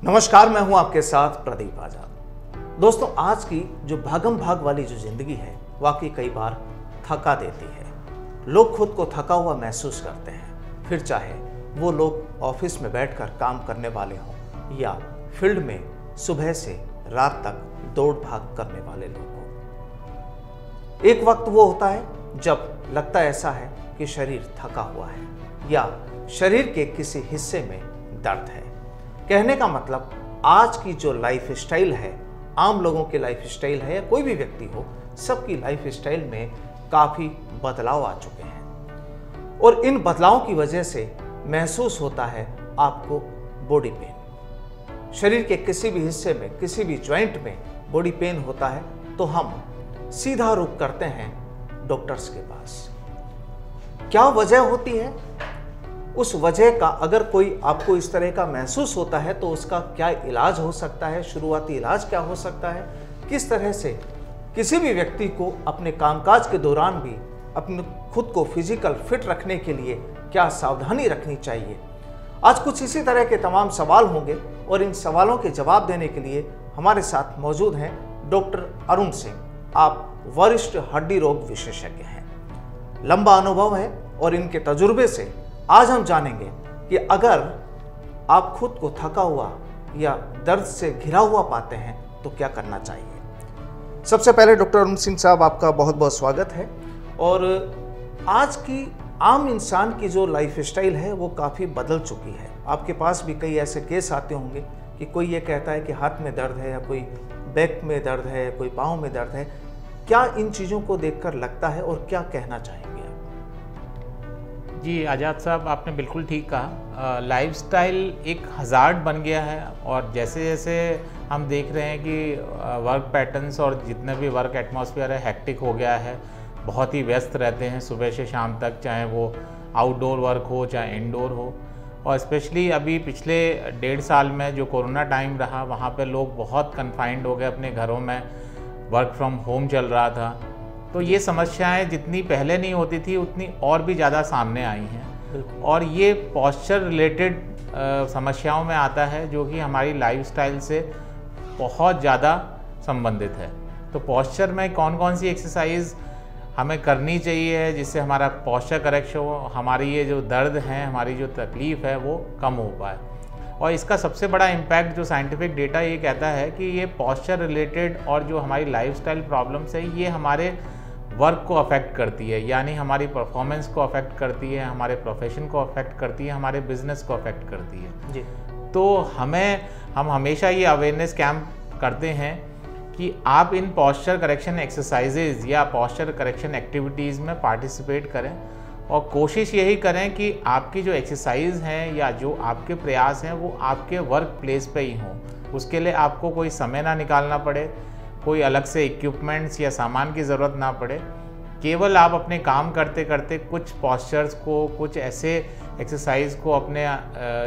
नमस्कार, मैं हूं आपके साथ प्रदीप आजाद। दोस्तों, आज की जो भागम भाग वाली जो जिंदगी है वाकई कई बार थका देती है। लोग खुद को थका हुआ महसूस करते हैं, फिर चाहे वो लोग ऑफिस में बैठकर काम करने वाले हों या फील्ड में सुबह से रात तक दौड़ भाग करने वाले लोग हों। एक वक्त वो होता है जब लगता ऐसा है कि शरीर थका हुआ है या शरीर के किसी हिस्से में दर्द है। कहने का मतलब आज की जो लाइफ स्टाइल है, आम लोगों की लाइफ स्टाइल है या कोई भी व्यक्ति हो, सबकी लाइफ स्टाइल में काफ़ी बदलाव आ चुके हैं और इन बदलावों की वजह से महसूस होता है आपको बॉडी पेन। शरीर के किसी भी हिस्से में, किसी भी जॉइंट में बॉडी पेन होता है तो हम सीधा रुख करते हैं डॉक्टर्स के पास। क्या वजह होती है? उस वजह का अगर कोई आपको इस तरह का महसूस होता है तो उसका क्या इलाज हो सकता है, शुरुआती इलाज क्या हो सकता है, किस तरह से किसी भी व्यक्ति को अपने कामकाज के दौरान भी अपने खुद को फिजिकल फिट रखने के लिए क्या सावधानी रखनी चाहिए। आज कुछ इसी तरह के तमाम सवाल होंगे और इन सवालों के जवाब देने के लिए हमारे साथ मौजूद हैं डॉक्टर अरुण सिंह। आप वरिष्ठ हड्डी रोग विशेषज्ञ हैं, लंबा अनुभव है और इनके तजुर्बे से आज हम जानेंगे कि अगर आप खुद को थका हुआ या दर्द से घिरा हुआ पाते हैं तो क्या करना चाहिए। सबसे पहले डॉक्टर अरुण सिंह साहब, आपका बहुत बहुत स्वागत है। और आज की आम इंसान की जो लाइफ स्टाइल है वो काफ़ी बदल चुकी है। आपके पास भी कई ऐसे केस आते होंगे कि कोई ये कहता है कि हाथ में दर्द है या कोई बैक में दर्द है, कोई पाँव में दर्द है। क्या इन चीज़ों को देखकर लगता है और क्या कहना चाहेंगे? जी आज़ाद साहब, आपने बिल्कुल ठीक कहा। लाइफस्टाइल एक हज़ार्ड बन गया है और जैसे जैसे हम देख रहे हैं कि वर्क पैटर्न्स और जितने भी वर्क एटमॉस्फेयर है हेक्टिक हो गया है। बहुत ही व्यस्त रहते हैं सुबह से शाम तक, चाहे वो आउटडोर वर्क हो चाहे इंडोर हो। और स्पेशली अभी पिछले 1.5 साल में जो कोरोना टाइम रहा, वहाँ पे लोग बहुत कन्फाइंड हो गए अपने घरों में, वर्क फ्रॉम होम चल रहा था। तो ये समस्याएं जितनी पहले नहीं होती थी उतनी और भी ज़्यादा सामने आई हैं और ये पॉस्चर रिलेटेड समस्याओं में आता है जो कि हमारी लाइफस्टाइल से बहुत ज़्यादा संबंधित है। तो पॉस्चर में कौन कौन सी एक्सरसाइज हमें करनी चाहिए जिससे हमारा पॉस्चर करेक्शन हो, हमारी ये जो दर्द है, हमारी जो तकलीफ़ है वो कम हो पाए। और इसका सबसे बड़ा इम्पैक्ट जो साइंटिफिक डेटा ये कहता है कि ये पॉस्चर रिलेटेड और जो हमारी लाइफस्टाइल प्रॉब्लम्स है ये हमारे वर्क को अफेक्ट करती है, यानी हमारी परफॉर्मेंस को अफेक्ट करती है, हमारे प्रोफेशन को अफेक्ट करती है, हमारे बिजनेस को अफेक्ट करती है जी। तो हम हमेशा ये अवेयरनेस कैंप करते हैं कि आप इन पॉस्चर करेक्शन एक्सरसाइजेज या पॉस्चर करेक्शन एक्टिविटीज़ में पार्टिसिपेट करें और कोशिश यही करें कि आपकी जो एक्सरसाइज हैं या जो आपके प्रयास हैं वो आपके वर्क प्लेस पे ही हों। उसके लिए आपको कोई समय ना निकालना पड़े, कोई अलग से इक्विपमेंट्स या सामान की ज़रूरत ना पड़े। केवल आप अपने काम करते करते कुछ पॉस्चर्स को, कुछ ऐसे एक्सरसाइज को अपने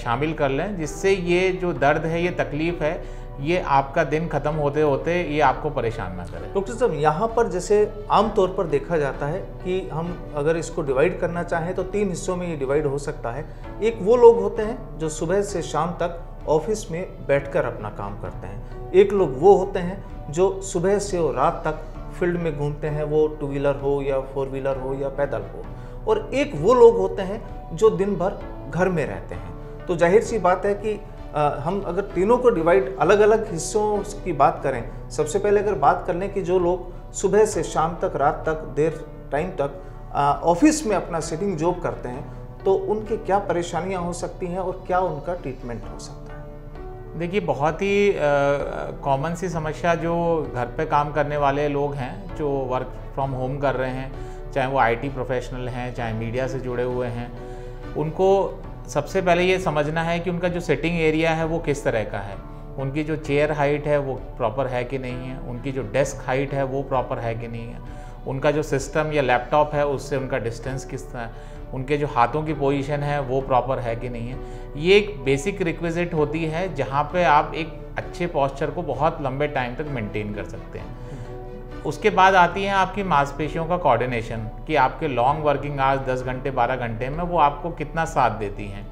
शामिल कर लें जिससे ये जो दर्द है, ये तकलीफ़ है, ये आपका दिन ख़त्म होते होते ये आपको परेशान ना करे। डॉक्टर साहब, यहाँ पर जैसे आम तौर पर देखा जाता है कि हम अगर इसको डिवाइड करना चाहें तो 3 हिस्सों में ये डिवाइड हो सकता है। एक वो लोग होते हैं जो सुबह से शाम तक ऑफिस में बैठकर अपना काम करते हैं। एक लोग वो होते हैं जो सुबह से और रात तक फील्ड में घूमते हैं, वो 2 व्हीलर हो या 4 व्हीलर हो या पैदल हो। और एक वो लोग होते हैं जो दिन भर घर में रहते हैं। तो जाहिर सी बात है कि हम अगर तीनों को डिवाइड अलग अलग हिस्सों की बात करें, सबसे पहले अगर बात कर लें कि जो लोग सुबह से शाम तक, रात तक, देर टाइम तक ऑफिस में अपना सिटिंग जॉब करते हैं, तो उनकी क्या परेशानियां हो सकती हैं और क्या उनका ट्रीटमेंट हो सकता है? देखिए, बहुत ही कॉमन सी समस्या जो घर पे काम करने वाले लोग हैं जो वर्क फ्रॉम होम कर रहे हैं, चाहे वो आईटी प्रोफेशनल हैं, चाहे मीडिया से जुड़े हुए हैं, उनको सबसे पहले ये समझना है कि उनका जो सिटिंग एरिया है वो किस तरह का है, उनकी जो चेयर हाइट है वो प्रॉपर है कि नहीं है, उनकी जो डेस्क हाइट है वो प्रॉपर है कि नहीं है, उनका जो सिस्टम या लैपटॉप है उससे उनका डिस्टेंस किस तरह है, उनके जो हाथों की पोजीशन है वो प्रॉपर है कि नहीं है। ये एक बेसिक रिक्विजिट होती है जहाँ पे आप एक अच्छे पॉस्चर को बहुत लंबे टाइम तक मेंटेन कर सकते हैं। उसके बाद आती है आपकी मांसपेशियों का कोऑर्डिनेशन कि आपके लॉन्ग वर्किंग आवर्स 10 घंटे 12 घंटे में वो आपको कितना साथ देती हैं।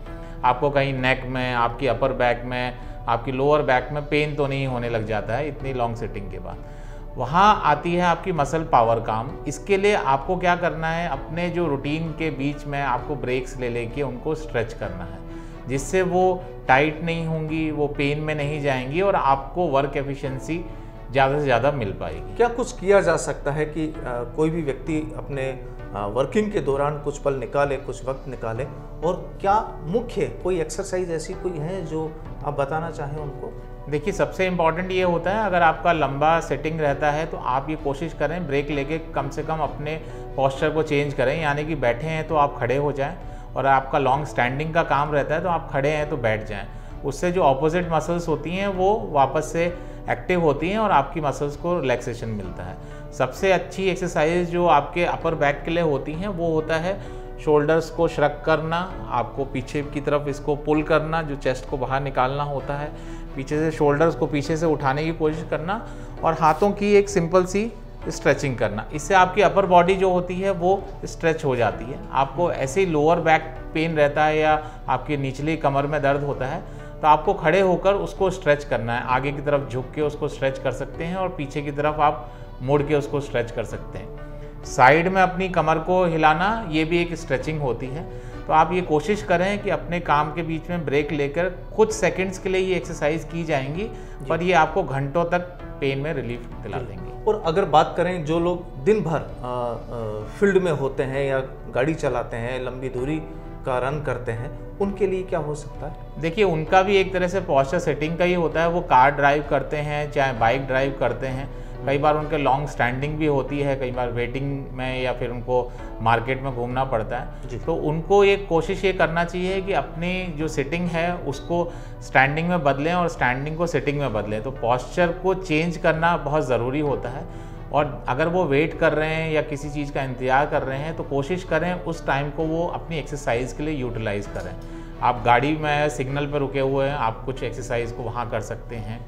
आपको कहीं नेक में, आपकी अपर बैक में, आपकी लोअर बैक में पेन तो नहीं होने लग जाता है इतनी लॉन्ग सिटिंग के बाद। वहाँ आती है आपकी मसल पावर काम। इसके लिए आपको क्या करना है, अपने जो रूटीन के बीच में आपको ब्रेक्स ले लेके उनको स्ट्रेच करना है, जिससे वो टाइट नहीं होंगी, वो पेन में नहीं जाएंगी और आपको वर्क एफिशिएंसी ज़्यादा से ज़्यादा मिल पाएगी। क्या कुछ किया जा सकता है कि कोई भी व्यक्ति अपने वर्किंग के दौरान कुछ पल निकाले, कुछ वक्त निकाले, और क्या मुख्य कोई एक्सरसाइज ऐसी कोई है जो आप बताना चाहें उनको? देखिए, सबसे इम्पॉर्टेंट ये होता है, अगर आपका लंबा सेटिंग रहता है तो आप ये कोशिश करें ब्रेक लेके कम से कम अपने पोस्चर को चेंज करें, यानी कि बैठे हैं तो आप खड़े हो जाएं, और आपका लॉन्ग स्टैंडिंग का काम रहता है तो आप खड़े हैं तो बैठ जाएं। उससे जो ऑपोजिट मसल्स होती हैं वो वापस से एक्टिव होती हैं और आपकी मसल्स को रिलैक्सेशन मिलता है। सबसे अच्छी एक्सरसाइज जो आपके अपर बैक के लिए होती हैं वो होता है शोल्डर्स को श्रक करना, आपको पीछे की तरफ इसको पुल करना, जो चेस्ट को बाहर निकालना होता है, पीछे से शोल्डर्स को पीछे से उठाने की कोशिश करना, और हाथों की एक सिंपल सी स्ट्रेचिंग करना। इससे आपकी अपर बॉडी जो होती है वो स्ट्रेच हो जाती है। आपको ऐसे ही लोअर बैक पेन रहता है या आपकी निचली कमर में दर्द होता है तो आपको खड़े होकर उसको स्ट्रेच करना है। आगे की तरफ झुक के उसको स्ट्रेच कर सकते हैं और पीछे की तरफ आप मुड़ के उसको स्ट्रेच कर सकते हैं। साइड में अपनी कमर को हिलाना, ये भी एक स्ट्रेचिंग होती है। तो आप ये कोशिश करें कि अपने काम के बीच में ब्रेक लेकर कुछ सेकंड्स के लिए ये एक्सरसाइज की जाएंगी, पर ये आपको घंटों तक पेन में रिलीफ दिला देंगे। और अगर बात करें जो लोग दिन भर फील्ड में होते हैं या गाड़ी चलाते हैं, लंबी दूरी का रन करते हैं, उनके लिए क्या हो सकता है? देखिए, उनका भी एक तरह से पोस्चर सेटिंग का ही होता है। वो कार ड्राइव करते हैं चाहे बाइक ड्राइव करते हैं, कई बार उनके लॉन्ग स्टैंडिंग भी होती है, कई बार वेटिंग में या फिर उनको मार्केट में घूमना पड़ता है। तो उनको एक कोशिश ये करना चाहिए कि अपनी जो सिटिंग है उसको स्टैंडिंग में बदलें और स्टैंडिंग को सिटिंग में बदलें। तो पोस्चर को चेंज करना बहुत ज़रूरी होता है। और अगर वो वेट कर रहे हैं या किसी चीज़ का इंतज़ार कर रहे हैं तो कोशिश करें उस टाइम को वो अपनी एक्सरसाइज के लिए यूटिलाइज़ करें। आप गाड़ी में सिग्नल पर रुके हुए हैं, आप कुछ एक्सरसाइज को वहाँ कर सकते हैं।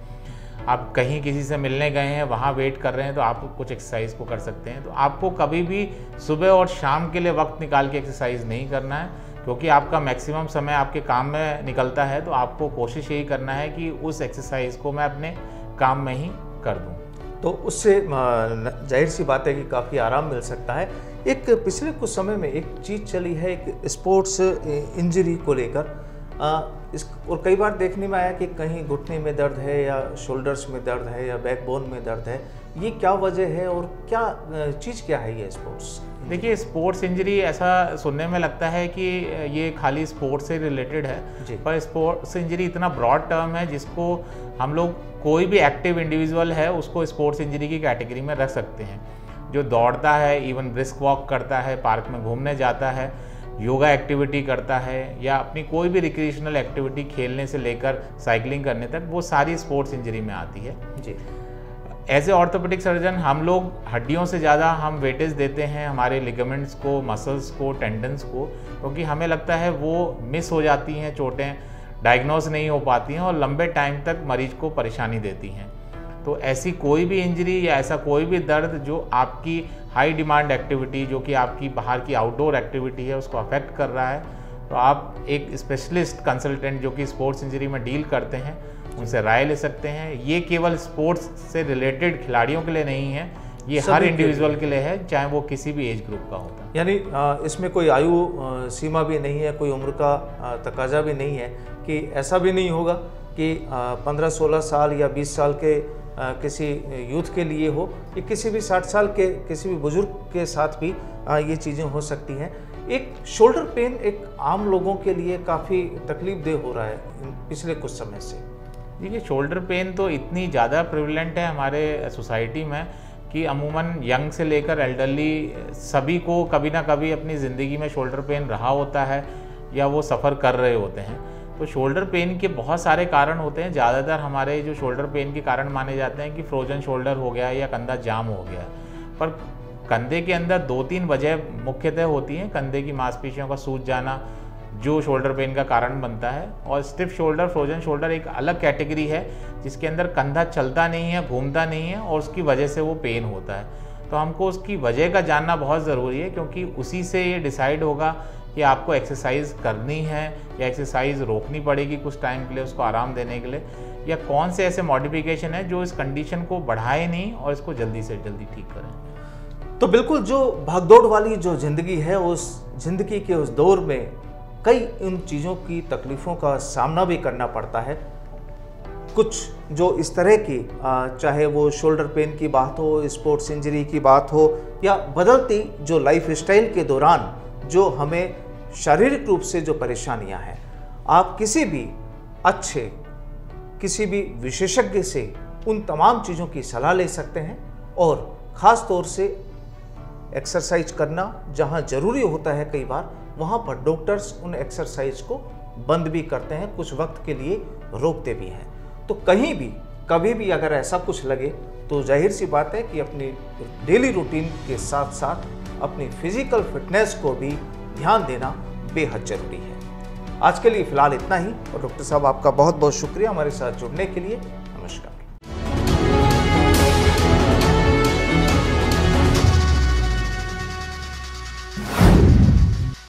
आप कहीं किसी से मिलने गए हैं, वहाँ वेट कर रहे हैं तो आप कुछ एक्सरसाइज को कर सकते हैं। तो आपको कभी भी सुबह और शाम के लिए वक्त निकाल के एक्सरसाइज नहीं करना है, क्योंकि आपका मैक्सिमम समय आपके काम में निकलता है। तो आपको कोशिश यही करना है कि उस एक्सरसाइज को मैं अपने काम में ही कर दूँ। तो उससे जाहिर सी बात है कि काफ़ी आराम मिल सकता है। एक पिछले कुछ समय में एक चीज़ चली है, एक स्पोर्ट्स इंजरी को लेकर और कई बार देखने में आया कि कहीं घुटने में दर्द है या शोल्डर्स में दर्द है या बैकबोन में दर्द है। ये क्या वजह है और क्या चीज़ क्या है ये स्पोर्ट्स? देखिए, स्पोर्ट्स इंजरी ऐसा सुनने में लगता है कि ये खाली स्पोर्ट्स से रिलेटेड है, पर स्पोर्ट्स इंजरी इतना ब्रॉड टर्म है जिसको हम लोग कोई भी एक्टिव इंडिविजुअल है उसको स्पोर्ट्स इंजरी की कैटेगरी में रख सकते हैं। जो दौड़ता है, इवन ब्रिस्क वॉक करता है, पार्क में घूमने जाता है, योगा एक्टिविटी करता है या अपनी कोई भी रिक्रिएशनल एक्टिविटी खेलने से लेकर साइकिलिंग करने तक, वो सारी स्पोर्ट्स इंजरी में आती है। जी, एज ए ऑर्थोपेडिक सर्जन हम लोग हड्डियों से ज़्यादा हम वेटेज देते हैं हमारे लिगामेंट्स को, मसल्स को, टेंडन्स को, क्योंकि हमें लगता है वो मिस हो जाती हैं, चोटें डायग्नोज नहीं हो पाती हैं और लंबे टाइम तक मरीज को परेशानी देती हैं। तो ऐसी कोई भी इंजरी या ऐसा कोई भी दर्द जो आपकी हाई डिमांड एक्टिविटी, जो कि आपकी बाहर की आउटडोर एक्टिविटी है, उसको अफेक्ट कर रहा है, तो आप एक स्पेशलिस्ट कंसल्टेंट जो कि स्पोर्ट्स इंजरी में डील करते हैं उनसे राय ले सकते हैं। ये केवल स्पोर्ट्स से रिलेटेड खिलाड़ियों के लिए नहीं है, ये हर इंडिविजुअल के लिए है, चाहे वो किसी भी एज ग्रुप का होता है। यानी इसमें कोई आयु सीमा भी नहीं है, कोई उम्र का तकाजा भी नहीं है कि ऐसा भी नहीं होगा कि 15-16 साल या 20 साल के किसी यूथ के लिए हो, या किसी भी 60 साल के किसी भी बुजुर्ग के साथ भी ये चीज़ें हो सकती हैं। एक शोल्डर पेन एक आम लोगों के लिए काफ़ी तकलीफदेह हो रहा है पिछले कुछ समय से। देखिए, शोल्डर पेन तो इतनी ज़्यादा प्रिवलेंट है हमारे सोसाइटी में कि अमूमन यंग से लेकर एल्डरली सभी को कभी ना कभी अपनी ज़िंदगी में शोल्डर पेन रहा होता है या वो सफ़र कर रहे होते हैं। तो शोल्डर पेन के बहुत सारे कारण होते हैं। ज़्यादातर हमारे जो शोल्डर पेन के कारण माने जाते हैं कि फ्रोजन शोल्डर हो गया या कंधा जाम हो गया, पर कंधे के अंदर 2-3 वजह मुख्यतः होती हैं। कंधे की मांसपेशियों का सूज जाना जो शोल्डर पेन का कारण बनता है, और स्टिफ शोल्डर, फ्रोजन शोल्डर एक अलग कैटेगरी है जिसके अंदर कंधा चलता नहीं है, घूमता नहीं है और उसकी वजह से वो पेन होता है। तो हमको उसकी वजह का जानना बहुत ज़रूरी है, क्योंकि उसी से ये डिसाइड होगा कि आपको एक्सरसाइज करनी है या एक्सरसाइज रोकनी पड़ेगी कुछ टाइम के लिए उसको आराम देने के लिए, या कौन से ऐसे मॉडिफिकेशन है जो इस कंडीशन को बढ़ाए नहीं और इसको जल्दी से जल्दी ठीक करें? तो बिल्कुल जो भागदौड़ वाली जो ज़िंदगी है, उस ज़िंदगी के उस दौर में कई इन चीज़ों की तकलीफ़ों का सामना भी करना पड़ता है। कुछ जो इस तरह की चाहे वो शोल्डर पेन की बात हो, स्पोर्ट्स इंजरी की बात हो, या बदलती जो लाइफ स्टाइल के दौरान जो हमें शारीरिक रूप से जो परेशानियां हैं, आप किसी भी विशेषज्ञ से उन तमाम चीज़ों की सलाह ले सकते हैं। और ख़ास तौर से एक्सरसाइज करना जहां ज़रूरी होता है, कई बार वहां पर डॉक्टर्स उन एक्सरसाइज को बंद भी करते हैं, कुछ वक्त के लिए रोकते भी हैं। तो कहीं भी कभी भी अगर ऐसा कुछ लगे तो जाहिर सी बात है कि अपनी डेली रूटीन के साथ साथ अपनी फिजिकल फिटनेस को भी ध्यान देना बेहद ज़रूरी है। आज के लिए फ़िलहाल इतना ही, और डॉक्टर साहब आपका बहुत बहुत शुक्रिया हमारे साथ जुड़ने के लिए। नमस्कार।